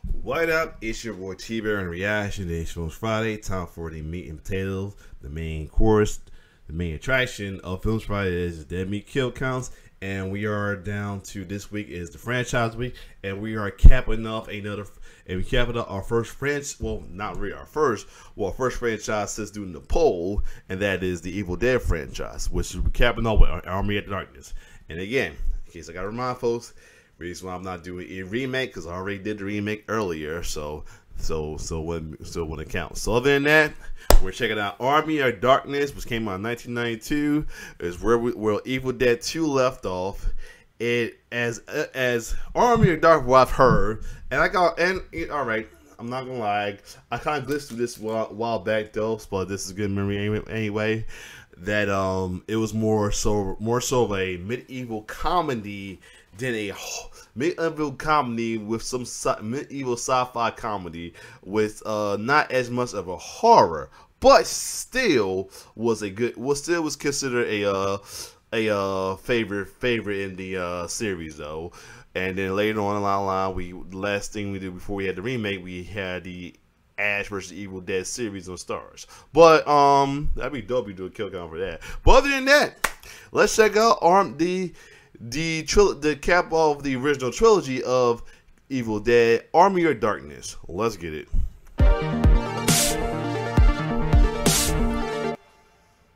What up? It's your boy T-Bear and Reaction. Today's Films Friday. Time for the meat and potatoes. The main course, the main attraction of Films Friday is Dead Meat Kill Counts. And we are down to this week is the franchise week. And we are capping off our first franchise. Well, not really our first. Well, our first franchise since doing the poll. And that is the Evil Dead franchise, which is capping off with Army of Darkness. And again, in case I got to remind folks, reason why I'm not doing a remake, because I already did the remake earlier, so when it counts. So other than that, we're checking out Army of Darkness, which came out in 1992. Is where Evil Dead 2 left off. It as Army of Darkness, what I've heard, and all right, I'm not gonna lie, I kind of glimpsed through this a while back though, but this is a good memory anyway. That it was more so of a medieval comedy than a medieval comedy with some medieval sci-fi comedy with not as much of a horror, but still was considered a favorite in the series though. And then later on in the line, the last thing we did before we had the remake, we had the Ash vs. Evil Dead series on Stars. But that'd be dope. You do a kill count for that. But other than that, let's check out the cap of the original trilogy of Evil Dead, Army of Darkness. Let's get it.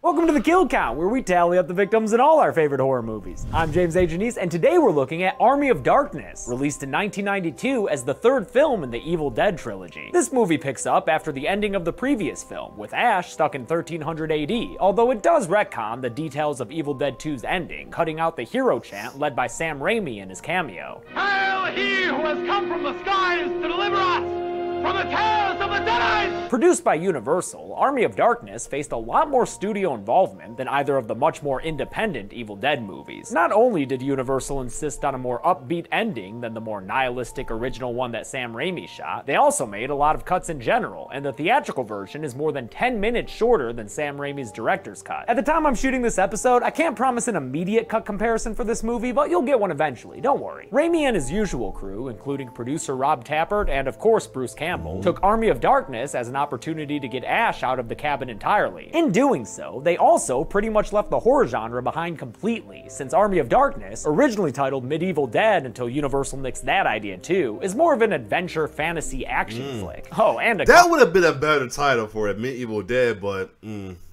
Welcome to the Kill Count, where we tally up the victims in all our favorite horror movies. I'm James A. Janice, and today we're looking at Army of Darkness, released in 1992 as the third film in the Evil Dead trilogy. This movie picks up after the ending of the previous film, with Ash stuck in 1300 AD, although it does retcon the details of Evil Dead 2's ending, cutting out the hero chant led by Sam Raimi in his cameo. Hail he who has come from the skies to deliver us from the terrors of the Deadites! Produced by Universal, Army of Darkness faced a lot more studio involvement than either of the much more independent Evil Dead movies. Not only did Universal insist on a more upbeat ending than the more nihilistic original one that Sam Raimi shot, they also made a lot of cuts in general, and the theatrical version is more than 10 minutes shorter than Sam Raimi's director's cut. At the time I'm shooting this episode, I can't promise an immediate cut comparison for this movie, but you'll get one eventually, don't worry. Raimi and his usual crew, including producer Rob Tapert and of course Bruce Campbell, took Army of Darkness as an opportunity to get Ash out of the cabin entirely. In doing so, they also pretty much left the horror genre behind completely, since Army of Darkness, originally titled Medieval Dead until Universal nixed that idea too, is more of an adventure fantasy action flick. Oh, and that would have been a better title for it, Medieval Dead, but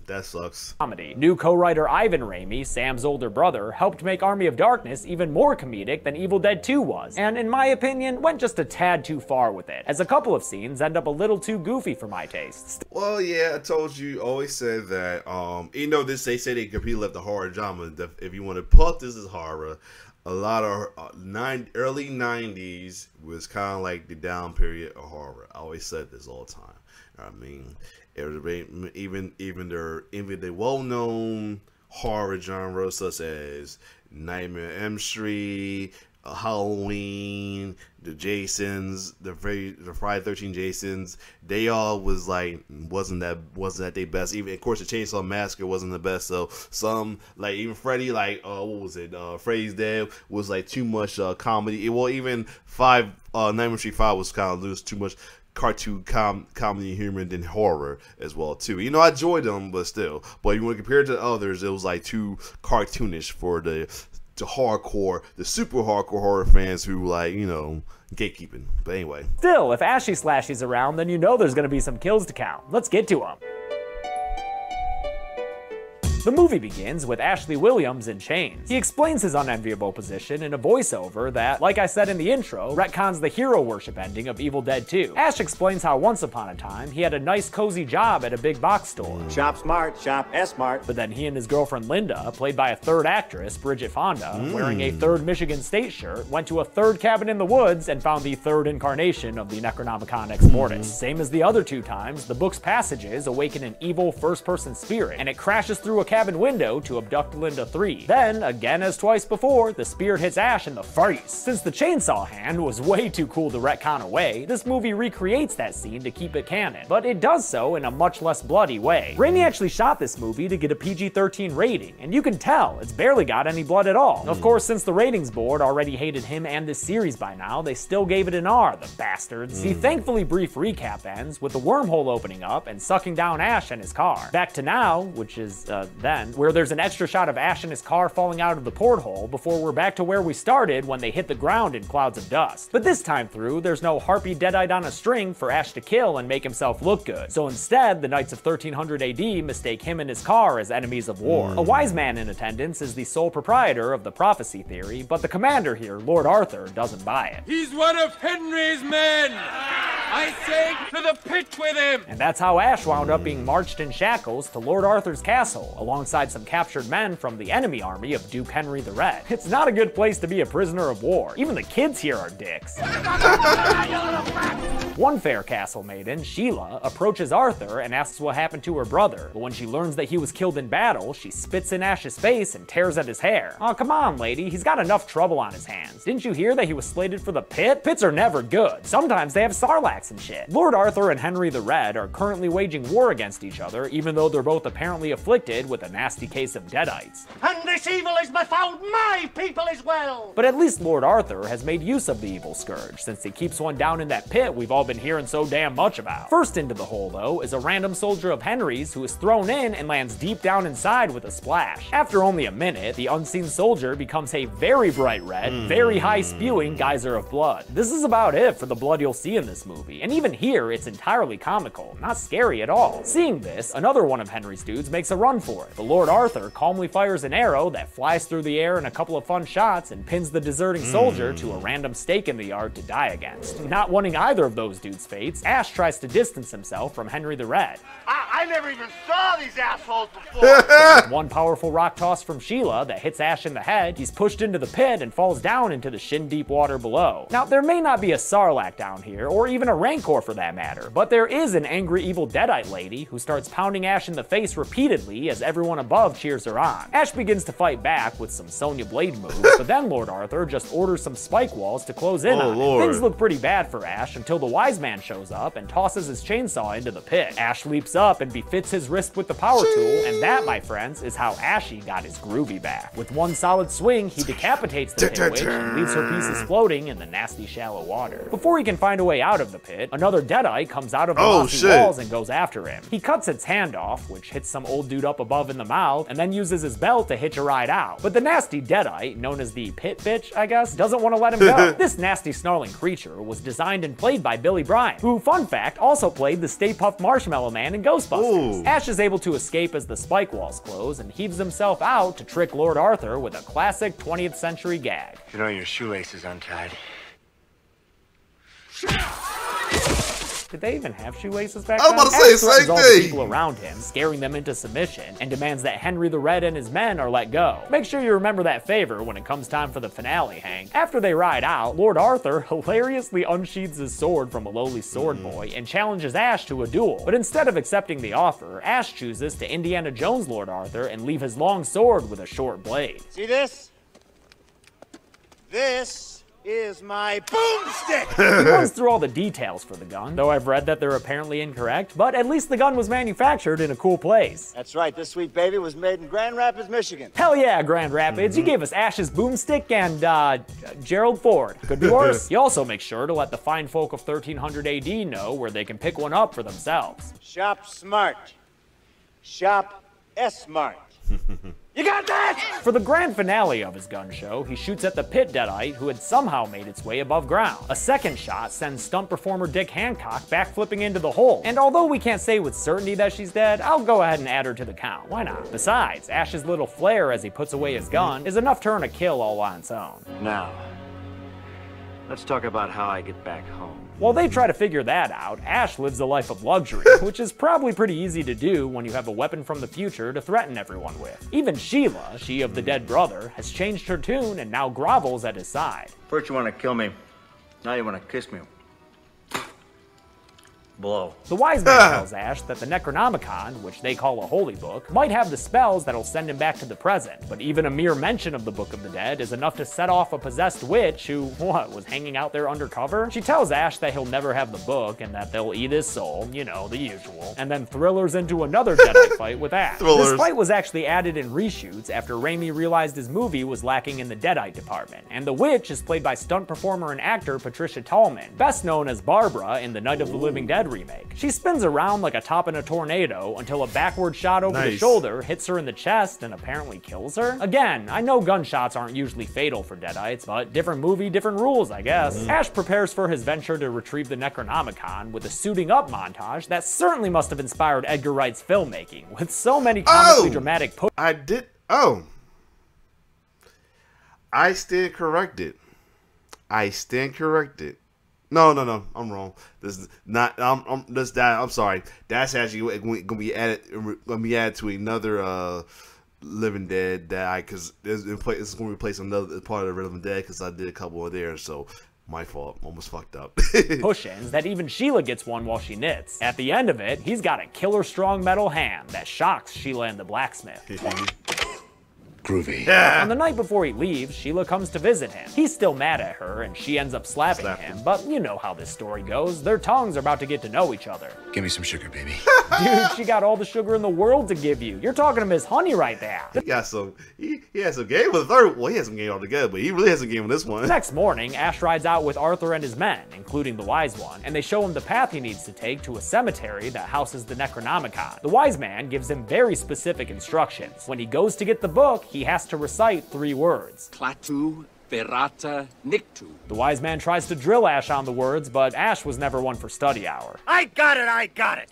that sucks. Comedy. New co-writer Ivan Raimi, Sam's older brother, helped make Army of Darkness even more comedic than Evil Dead 2 was, and in my opinion, went just a tad too far with it, as a couple of scenes end up a little too goofy for my tastes. Well, yeah, I told you, always said that, even though they say they completely left the horror genre, if you want to put this as horror, a lot of early 90s was kind of like the down period of horror. I always said this all the time. I mean, even the well-known horror genres such as Nightmare on Elm Street, Halloween, the Jasons, the Friday 13 Jasons, they all wasn't that their best. Even of course the Chainsaw Massacre wasn't the best. So some even Freddy what was it? Freddy's Dead was too much comedy. Well, even Nightmare on Street 5 was kind of lose too much cartoon comedy humor than horror as well too. You know, I enjoyed them, but still. But you want to compare it to others, it was too cartoonish for the super hardcore horror fans who gatekeeping. But anyway. Still, if Ashy Slashy's around, then you know there's gonna be some kills to count. Let's get to them. The movie begins with Ashley Williams in chains. He explains his unenviable position in a voiceover that, like I said in the intro, retcons the hero worship ending of Evil Dead 2. Ash explains how once upon a time, he had a nice cozy job at a big box store. Shop smart, shop S-smart. But then he and his girlfriend Linda, played by a third actress, Bridget Fonda, wearing a third Michigan State shirt, went to a third cabin in the woods and found the third incarnation of the Necronomicon Ex Mortis. Same as the other two times, the book's passages awaken an evil first-person spirit, and it crashes through a cabin window to abduct Linda 3. Then, again as twice before, the spear hits Ash in the face. Since the chainsaw hand was way too cool to retcon away, this movie recreates that scene to keep it canon, but it does so in a much less bloody way. Raimi actually shot this movie to get a PG-13 rating, and you can tell it's barely got any blood at all. Of course, since the ratings board already hated him and this series by now, they still gave it an R, the bastards. The thankfully brief recap ends with the wormhole opening up and sucking down Ash and his car. Back to now, which is then, where there's an extra shot of Ash and his car falling out of the porthole before we're back to where we started when they hit the ground in clouds of dust. But this time through, there's no harpy deadite on a string for Ash to kill and make himself look good. So instead, the Knights of 1300 AD mistake him and his car as enemies of war. A wise man in attendance is the sole proprietor of the prophecy theory, but the commander here, Lord Arthur, doesn't buy it. He's one of Henry's men! I say, to the pit with him! And that's how Ash wound up being marched in shackles to Lord Arthur's castle, alongside some captured men from the enemy army of Duke Henry the Red. It's not a good place to be a prisoner of war. Even the kids here are dicks. One fair castle maiden, Sheila, approaches Arthur and asks what happened to her brother, but when she learns that he was killed in battle, she spits in Ash's face and tears at his hair. Oh, come on, lady, he's got enough trouble on his hands. Didn't you hear that he was slated for the pit? Pits are never good. Sometimes they have sarlaccs and shit. Lord Arthur and Henry the Red are currently waging war against each other, even though they're both apparently afflicted with a nasty case of deadites. And this evil is befouled my people as well! But at least Lord Arthur has made use of the evil scourge, since he keeps one down in that pit we've all been hearing so damn much about. First into the hole, though, is a random soldier of Henry's who is thrown in and lands deep down inside with a splash. After only a minute, the unseen soldier becomes a very bright red, very high spewing geyser of blood. This is about it for the blood you'll see in this movie, and even here, it's entirely comical, not scary at all. Seeing this, another one of Henry's dudes makes a run for it, but Lord Arthur calmly fires an arrow that flies through the air in a couple of fun shots and pins the deserting soldier to a random stake in the yard to die against. Not wanting either of those dudes' fates, Ash tries to distance himself from Henry the Red. I never even saw these assholes before! With one powerful rock toss from Sheila that hits Ash in the head, he's pushed into the pit and falls down into the shin-deep water below. Now, there may not be a Sarlacc down here, or even a Rancor for that matter, but there is an angry evil deadite lady who starts pounding Ash in the face repeatedly as everyone above cheers her on. Ash begins to fight back with some Sonya Blade moves, but then Lord Arthur just orders some spike walls to close in on him. Things look pretty bad for Ash until the wise man shows up and tosses his chainsaw into the pit. Ash leaps up and befits his wrist with the power tool, and that, my friends, is how Ashy got his groovy back. With one solid swing, he decapitates the pit witch and leaves her pieces floating in the nasty shallow water. Before he can find a way out of the pit, another deadite comes out of the mossy walls and goes after him. He cuts its hand off, which hits some old dude up above in the mouth, and then uses his belt to hitch a ride out. But the nasty deadite, known as the pit bitch, I guess, doesn't want to let him go. This nasty snarling creature was designed and played by Billy Bryant, who, fun fact, also played the Stay Puft Marshmallow Man in Ghostbusters. Ash is able to escape as the spike walls close and heaves himself out to trick Lord Arthur with a classic 20th century gag. You know your shoelace is untied. Did they even have shoelaces back I was then? about to say the Ash threatens same all the thing. people around him, scaring them into submission, and demands that Henry the Red and his men are let go. Make sure you remember that favor when it comes time for the finale, Hank. After they ride out, Lord Arthur hilariously unsheathes his sword from a lowly sword boy and challenges Ash to a duel. But instead of accepting the offer, Ash chooses to Indiana Jones Lord Arthur and leave his long sword with a short blade. See this? This is my boomstick! He runs through all the details for the gun, though I've read that they're apparently incorrect, but at least the gun was manufactured in a cool place. That's right, this sweet baby was made in Grand Rapids, Michigan. Hell yeah, Grand Rapids. You gave us Ash's boomstick and, Gerald Ford. Could be worse. He also makes sure to let the fine folk of 1300 AD know where they can pick one up for themselves. Shop smart. Shop S-Mart. You got that? For the grand finale of his gun show, he shoots at the pit deadite who had somehow made its way above ground. A second shot sends stunt performer Dick Hancock backflipping into the hole. And although we can't say with certainty that she's dead, I'll go ahead and add her to the count. Why not? Besides, Ash's little flare as he puts away his gun is enough to earn a kill all on its own. Now, let's talk about how I get back home. While they try to figure that out, Ash lives a life of luxury, which is probably pretty easy to do when you have a weapon from the future to threaten everyone with. Even Sheila, she of the dead brother, has changed her tune and now grovels at his side. First you want to kill me, now you want to kiss me. blow. The wise man tells Ash that the Necronomicon, which they call a holy book, might have the spells that'll send him back to the present, but even a mere mention of the Book of the Dead is enough to set off a possessed witch who, was hanging out there undercover? She tells Ash that he'll never have the book and that they'll eat his soul, you know, the usual, and then thrillers into another Deadite fight with Ash. This fight was actually added in reshoots after Raimi realized his movie was lacking in the Deadite department, and the witch is played by stunt performer and actor Patricia Tallman, best known as Barbara in the Night of the Living Dead remake. She spins around like a top in a tornado until a backward shot over the shoulder hits her in the chest and apparently kills her. Again, I know gunshots aren't usually fatal for Deadites, but different movie, different rules, I guess. Ash prepares for his venture to retrieve the Necronomicon with a suiting up montage that certainly must have inspired Edgar Wright's filmmaking, with so many comically dramatic I stand corrected. No, I'm wrong. This is not. I'm sorry. That's actually going to be added. Going to be added to another Living Dead because it's going to replace another part of the Living Dead because I did a couple of there. So my fault. Almost fucked up. Push-ins that even Sheila gets one while she knits. At the end of it, he's got a killer strong metal hand that shocks Sheila and the blacksmith. Groovy. On the night before he leaves, Sheila comes to visit him. He's still mad at her, and she ends up slapping him, but you know how this story goes. Their tongues are about to get to know each other. Give me some sugar, baby. Dude, she got all the sugar in the world to give you. You're talking to Miss Honey right there. He got some, he has some game with the third. Well, he has some game altogether, but he really has some game with this one. Next morning, Ash rides out with Arthur and his men, including the Wise One, and they show him the path he needs to take to a cemetery that houses the Necronomicon. The Wise Man gives him very specific instructions. When he goes to get the book, he has to recite 3 words. Klaatu, Verata, Niktu. The Wise Man tries to drill Ash on the words, but Ash was never one for study hour. I got it.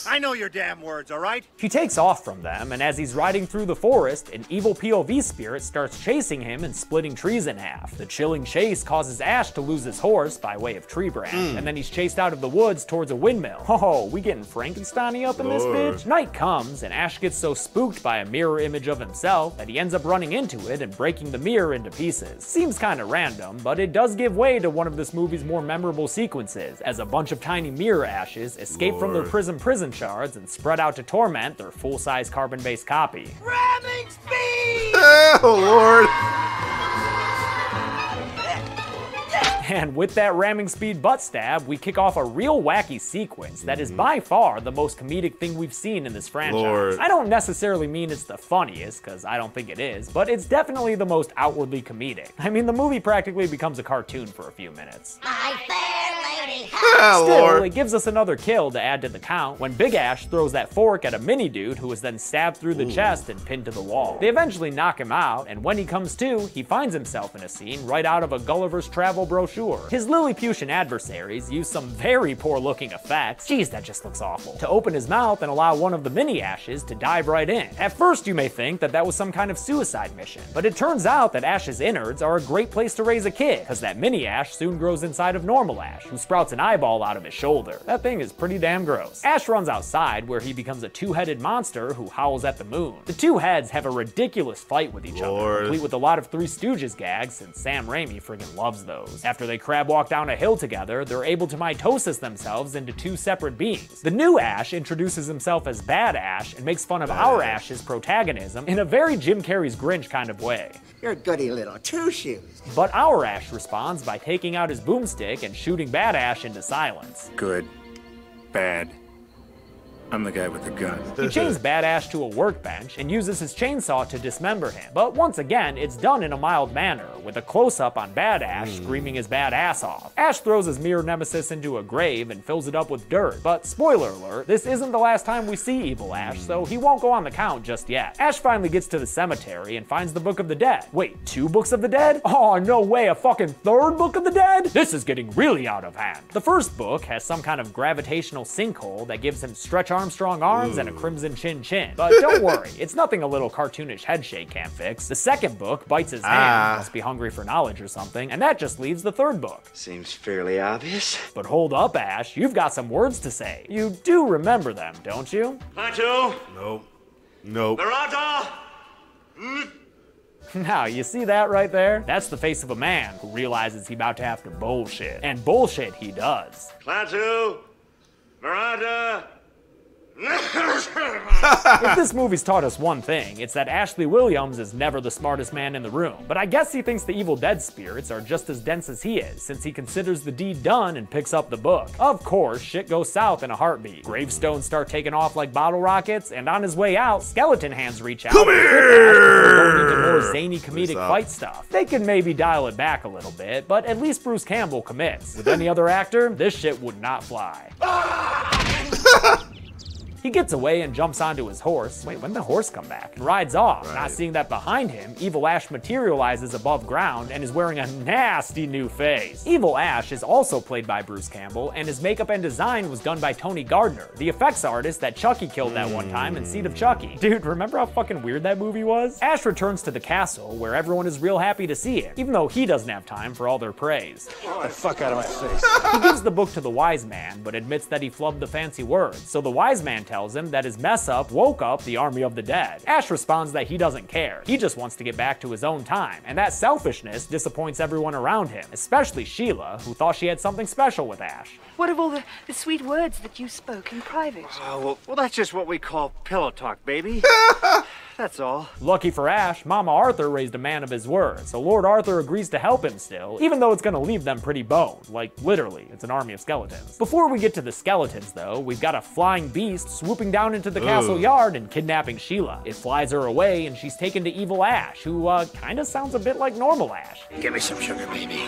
I know your damn words, all right? He takes off from them, and as he's riding through the forest, an evil POV spirit starts chasing him and splitting trees in half. The chilling chase causes Ash to lose his horse by way of tree branch, and then he's chased out of the woods towards a windmill. Oh, we getting Frankenstein-y up in this bitch? Night comes, and Ash gets so spooked by a mirror image of himself that he ends up running into it and breaking the mirror into pieces. Seems kinda random, but it does give way to one of this movie's more memorable sequences, as a bunch of tiny mirror Ashes escape from their prison shards and spread out to torment their full-size carbon-based copy. Ramming speed! Oh, Lord. And with that ramming speed butt stab, we kick off a real wacky sequence that is by far the most comedic thing we've seen in this franchise. Lord. I don't necessarily mean it's the funniest, because I don't think it is, but it's definitely the most outwardly comedic. I mean, the movie practically becomes a cartoon for a few minutes. My fair lady. Still, it gives us another kill to add to the count when Big Ash throws that fork at a mini dude who is then stabbed through the chest and pinned to the wall. They eventually knock him out, and when he comes to, he finds himself in a scene right out of a Gulliver's Travel brochure. His Lilliputian adversaries use some very poor looking effects, geez that just looks awful, to open his mouth and allow one of the mini Ashes to dive right in. At first you may think that was some kind of suicide mission, but it turns out that Ash's innards are a great place to raise a kid, because that mini Ash soon grows inside of normal Ash, who sprouts an eyeball out of his shoulder. That thing is pretty damn gross. Ash runs outside where he becomes a 2-headed monster who howls at the moon. The 2 heads have a ridiculous fight with each other, complete with a lot of Three Stooges gags since Sam Raimi friggin' loves those. After they crab walk down a hill together, they're able to mitosis themselves into 2 separate beings. The new Ash introduces himself as Bad Ash and makes fun of our Ash's protagonism in a very Jim Carrey's Grinch kind of way. You're a goody little two-shoes. But our Ash responds by taking out his boomstick and shooting Bad Ash into silence. Good. Bad. I'm the guy with the gun. He chains Bad Ash to a workbench and uses his chainsaw to dismember him. But once again, it's done in a mild manner, with a close-up on Bad Ash screaming his bad ass off. Ash throws his mirror nemesis into a grave and fills it up with dirt. But spoiler alert, this isn't the last time we see Evil Ash, so he won't go on the count just yet. Ash finally gets to the cemetery and finds the Book of the Dead. Wait, 2 Books of the Dead? Oh, no way, a fucking 3rd Book of the Dead? This is getting really out of hand. The first book has some kind of gravitational sinkhole that gives him Stretch Armstrong arms and a crimson chin. But don't worry, it's nothing a little cartoonish headshake can't fix. The second book bites his hand, must be hungry for knowledge or something, and that just leaves the 3rd book. Seems fairly obvious. But hold up, Ash, you've got some words to say. You do remember them, don't you? Klaatu. Nope. Verata. Now, you see that right there? That's the face of a man who realizes he's about to have to bullshit. And bullshit he does. Klaatu. Miranda! If this movie's taught us one thing, it's that Ashley Williams is never the smartest man in the room. But I guess he thinks the Evil Dead spirits are just as dense as he is, since he considers the deed done and picks up the book. Of course, shit goes south in a heartbeat. Gravestones start taking off like bottle rockets, and on his way out, skeleton hands reach out. Come here! Going into more zany comedic fight stuff. They could maybe dial it back a little bit, but at least Bruce Campbell commits. With any other actor, this shit would not fly. He gets away and jumps onto his horse. Wait, when did the horse come back? And rides off, not seeing that behind him, Evil Ash materializes above ground and is wearing a nasty new face. Evil Ash is also played by Bruce Campbell, and his makeup and design was done by Tony Gardner, the effects artist that Chucky killed that one time in Seed of Chucky. Dude, remember how fucking weird that movie was? Ash returns to the castle, where everyone is real happy to see him, even though he doesn't have time for all their praise. Get the fuck out of my face. He gives the book to the wise man, but admits that he flubbed the fancy words, so the wise man tells him that his mess up woke up the army of the dead. Ash responds that he doesn't care. He just wants to get back to his own time, and that selfishness disappoints everyone around him, especially Sheila, who thought she had something special with Ash. What of all the sweet words that you spoke in private? Well, that's just what we call pillow talk, baby. That's all. Lucky for Ash, Mama Arthur raised a man of his word, so Lord Arthur agrees to help him still, even though it's gonna leave them pretty boned. Like, literally, it's an army of skeletons. Before we get to the skeletons, though, we've got a flying beast swooping down into the castle yard and kidnapping Sheila. It flies her away, and she's taken to Evil Ash, who, kinda sounds a bit like normal Ash. Give me some sugar, baby.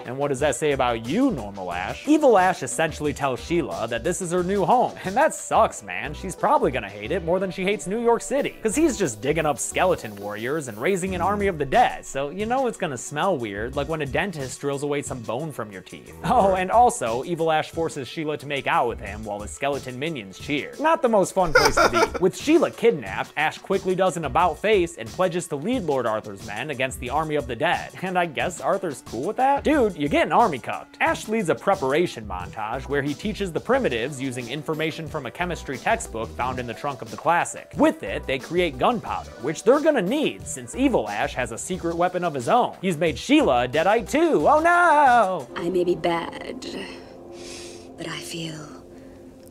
And what does that say about you, normal Ash? Evil Ash essentially tells Sheila that this is her new home, and that sucks, man. She's probably gonna hate it more than she hates New York City, because he's just digging up skeleton warriors and raising an army of the dead, so you know it's gonna smell weird, like when a dentist drills away some bone from your teeth. Oh, and also, Evil Ash forces Sheila to make out with him while his skeleton minions cheer. Not the most fun place to be. With Sheila kidnapped, Ash quickly does an about-face and pledges to lead Lord Arthur's men against the army of the dead. And I guess Arthur's cool with that? Dude, you're getting army cucked. Ash leads a preparation montage where he teaches the primitives using information from a chemistry textbook found in the trunk of the classic. With it, they create gunpowder, which they're gonna need since Evil Ash has a secret weapon of his own. He's made Sheila a Deadite too. Oh no! I may be bad, but I feel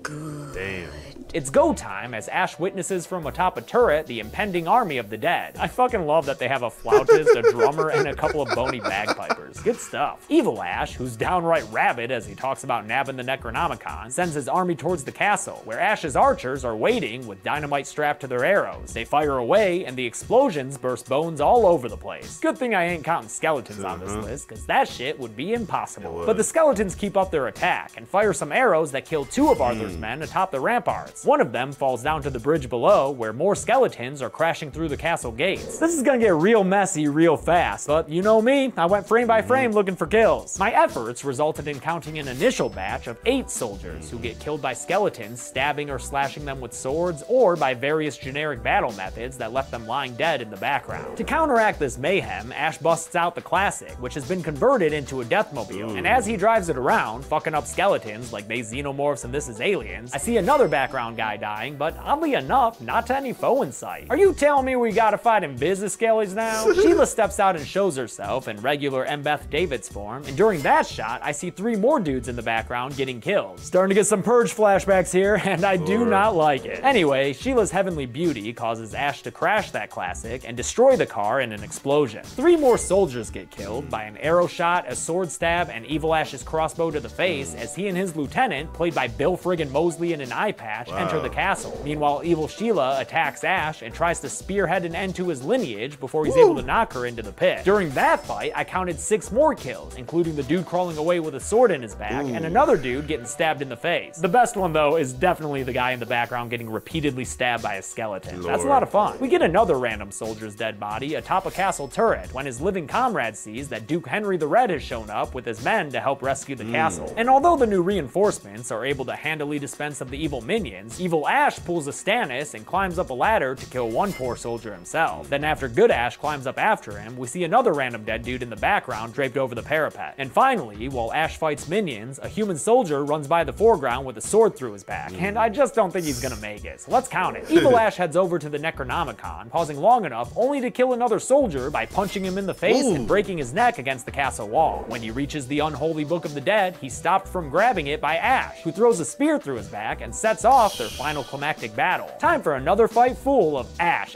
good. Damn. It's go time as Ash witnesses from atop a turret the impending army of the dead. I fucking love that they have a flautist, a drummer, and a couple of bony bagpipers. Good stuff. Evil Ash, who's downright rabid as he talks about nabbing the Necronomicon, sends his army towards the castle, where Ash's archers are waiting with dynamite strapped to their arrows. They fire away, and the explosions burst bones all over the place. Good thing I ain't counting skeletons on this list, because that shit would be impossible. But the skeletons keep up their attack, and fire some arrows that kill 2 of Arthur's men atop the ramparts. One of them falls down to the bridge below, where more skeletons are crashing through the castle gates. This is gonna get real messy real fast, but you know me, I went frame by frame looking for kills. My efforts resulted in counting an initial batch of 8 soldiers who get killed by skeletons stabbing or slashing them with swords, or by various generic battle methods that left them lying dead in the background. To counteract this mayhem, Ash busts out the classic, which has been converted into a deathmobile, and as he drives it around, fucking up skeletons like they xenomorphs and this is aliens, I see another background guy dying, but oddly enough, not to any foe in sight. Are you telling me we gotta fight Invis skellies now? Sheila steps out and shows herself in regular Embeth David's form, and during that shot, I see 3 more dudes in the background getting killed. Starting to get some Purge flashbacks here, and I do not like it. Anyway, Sheila's heavenly beauty causes Ash to crash that classic and destroy the car in an explosion. 3 more soldiers get killed by an arrow shot, a sword stab, and Evil Ash's crossbow to the face as he and his lieutenant, played by Bill friggin' Moseley in an eye patch, enter the castle. Meanwhile, Evil Sheila attacks Ash and tries to spearhead an end to his lineage before he's able to knock her into the pit. During that fight, I counted 6 more kills, including the dude crawling away with a sword in his back and another dude getting stabbed in the face. The best one, though, is definitely the guy in the background getting repeatedly stabbed by a skeleton. That's a lot of fun. We get another random soldier's dead body atop a castle turret when his living comrade sees that Duke Henry the Red has shown up with his men to help rescue the castle. And although the new reinforcements are able to handily dispense of the evil minions, Minions, Evil Ash pulls a Stannis and climbs up a ladder to kill one poor soldier himself. Then after Good Ash climbs up after him, we see another random dead dude in the background draped over the parapet. And finally, while Ash fights minions, a human soldier runs by the foreground with a sword through his back. And I just don't think he's gonna make it, so let's count it. Evil Ash heads over to the Necronomicon, pausing long enough only to kill another soldier by punching him in the face and breaking his neck against the castle wall. When he reaches the unholy Book of the Dead, he's stopped from grabbing it by Ash, who throws a spear through his back and sets off their final climactic battle. Time for another fight full of Ash.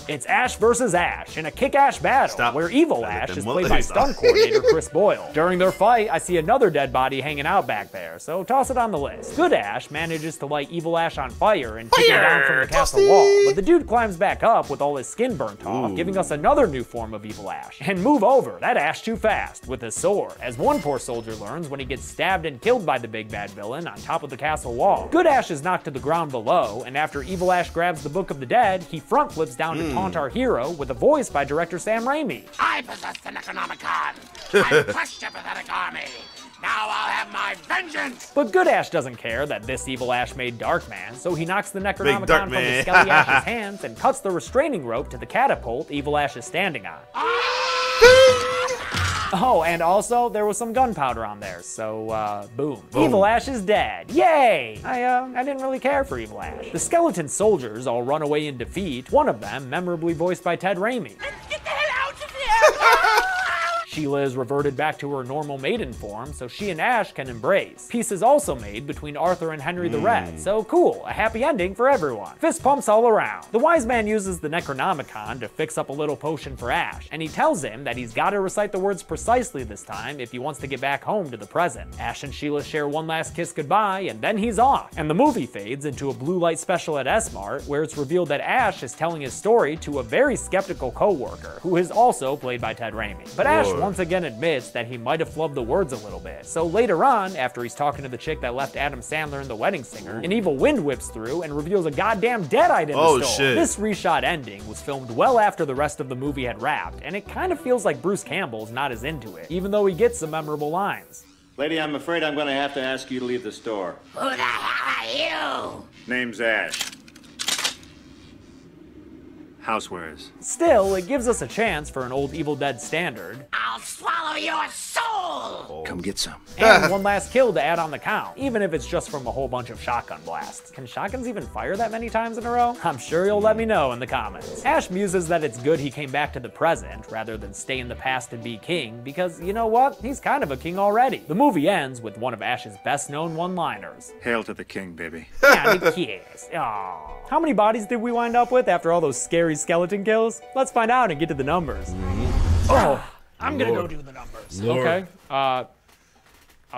It's Ash versus Ash in a kick-ass battle where Evil Ash is played by stunt coordinator Chris Boyle. During their fight, I see another dead body hanging out back there, so toss it on the list. Good Ash manages to light Evil Ash on fire and kick him down from the castle wall, but the dude climbs back up with all his skin burnt off, giving us another new form of Evil Ash. And move over, that Ash too fast, with his sword, as one poor soldier learns when he gets stabbed and killed by the big bad villain on top of the castle wall. Good Ash is knocked to the ground below, and after Evil Ash grabs the Book of the Dead, he front flips down to taunt our hero with a voice by director Sam Raimi. I possess the Necronomicon. I crushed your pathetic army. Now I'll have my vengeance! But Good Ash doesn't care that this Evil Ash made Darkman, so he knocks the Necronomicon from the Skelly Ash's hands and cuts the restraining rope to the catapult Evil Ash is standing on. Oh, and also, there was some gunpowder on there, so, boom. Evil Ash is dead. Yay! I didn't really care for Evil Ash. The skeleton soldiers all run away in defeat, one of them memorably voiced by Ted Raimi. Get the hell out of here! Sheila is reverted back to her normal maiden form, so she and Ash can embrace. Peace is also made between Arthur and Henry the Red, so cool, a happy ending for everyone. Fist pumps all around. The wise man uses the Necronomicon to fix up a little potion for Ash, and he tells him that he's gotta recite the words precisely this time if he wants to get back home to the present. Ash and Sheila share one last kiss goodbye, and then he's off. And the movie fades into a blue light special at S-Mart, where it's revealed that Ash is telling his story to a very skeptical co-worker, who is also played by Ted Raimi. But Ash once again admits that he might have flubbed the words a little bit. So later on, after he's talking to the chick that left Adam Sandler in The Wedding Singer, an evil wind whips through and reveals a goddamn deadite in the store. This reshot ending was filmed well after the rest of the movie had wrapped, and it kind of feels like Bruce Campbell's not as into it, even though he gets some memorable lines. Lady, I'm afraid I'm going to have to ask you to leave the store. Who the hell are you? Name's Ash. Housewares. Still, it gives us a chance for an old Evil Dead standard. I'll swallow your soul! Come get some. And one last kill to add on the count, even if it's just from a whole bunch of shotgun blasts. Can shotguns even fire that many times in a row? I'm sure you'll let me know in the comments. Ash muses that it's good he came back to the present rather than stay in the past and be king, because you know what? He's kind of a king already. The movie ends with one of Ash's best known one-liners. Hail to the king, baby. And a kiss. Aww. How many bodies did we wind up with after all those scary skeleton kills? Let's find out and get to the numbers. Oh, I'm gonna go do the numbers. Okay. I'll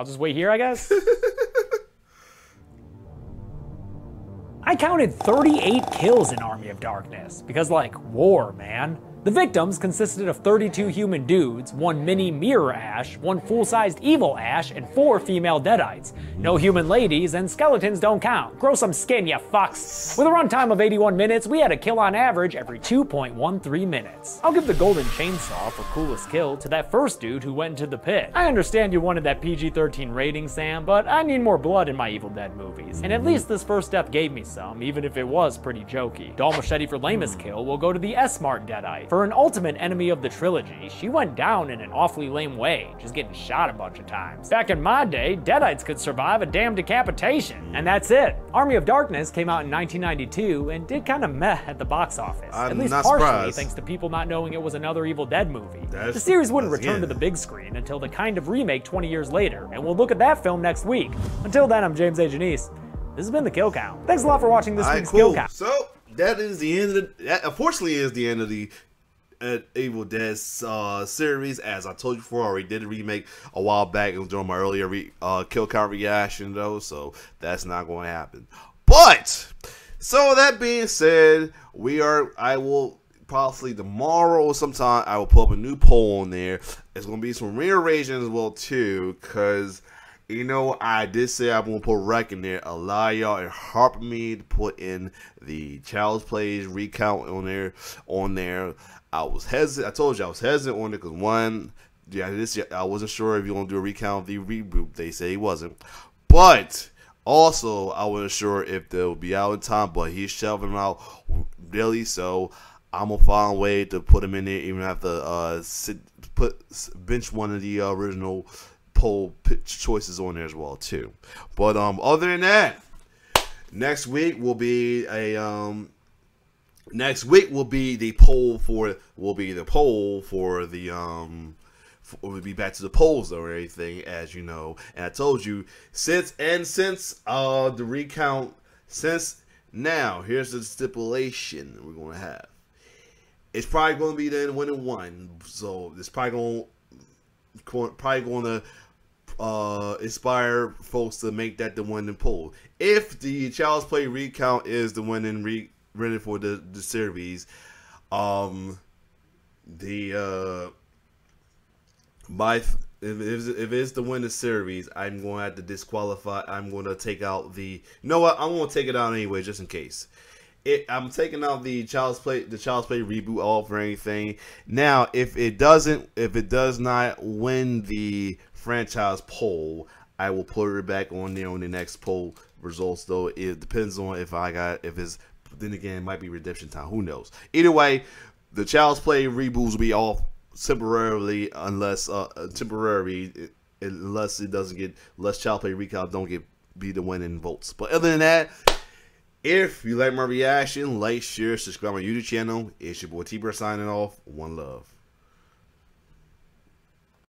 just wait here, I guess. I counted 38 kills in Army of Darkness, because like, war, man. The victims consisted of 32 human dudes, 1 mini mirror Ash, 1 full-sized evil Ash, and 4 female deadites. No human ladies, and skeletons don't count. Grow some skin, you fucks. With a runtime of 81 minutes, we had a kill on average every 2.13 minutes. I'll give the golden chainsaw for coolest kill to that first dude who went into the pit. I understand you wanted that PG-13 rating, Sam, but I need more blood in my Evil Dead movies. And at least this first death gave me some, even if it was pretty jokey. Doll Machete for lamest kill will go to the S-Mart deadite. For an ultimate enemy of the trilogy, she went down in an awfully lame way, just getting shot a bunch of times. Back in my day, deadites could survive a damn decapitation. And that's it. Army of Darkness came out in 1992 and did kind of meh at the box office. At least partially thanks to people not knowing it was another Evil Dead movie. The series wouldn't return to the big screen until the kind of remake 20 years later, and we'll look at that film next week. Until then, I'm James A. Janice. This has been The Kill Count. Thanks a lot for watching this week's Kill Count. So, that is the end of that unfortunately is the end of the Evil Dead series. As I told you before, I already did a remake a while back. It was during my earlier Kill Count reaction though, so that's not going to happen. But, so that being said, I will possibly tomorrow or sometime, I will put up a new poll on there. It's going to be some rearranging as well too, because you know, I did say I'm going to put Rec in there. A lot of y'all are harping me to put in the Child's Plays recount on there. I was hesitant. I told you I was hesitant on it because one, I wasn't sure if you want to do a recount of the reboot. They say he wasn't. But Also, I wasn't sure if they'll be out in time, but he's shelving them out daily, so I'm gonna find a way to put him in there, even have to bench one of the original poll choices on there as well too. But other than that, next week will be the poll for we'll be back to the polls or everything, as you know. And I told you, since the recount, now here's the stipulation we're gonna have. It's probably gonna be the winning one, so it's probably gonna inspire folks to make that the winning poll. If the Child's Play recount is the winning for the series, if it's the winning series, I'm going to have to disqualify. I'm going to take out the. You know what? I'm going to take it out anyway, just in case. I'm taking out the Child's Play reboot off or anything. Now, if it does not win the franchise poll, I will put it back on there on the next poll results. Though it depends on if it's. Then again, it might be redemption time. Who knows? Either way, the Child's Play reboots will be off temporarily, unless it doesn't get Child's Play recount don't be the winning votes. But other than that, if you like my reaction, like, share, subscribe to my YouTube channel. It's your boy T-Bird signing off. One love.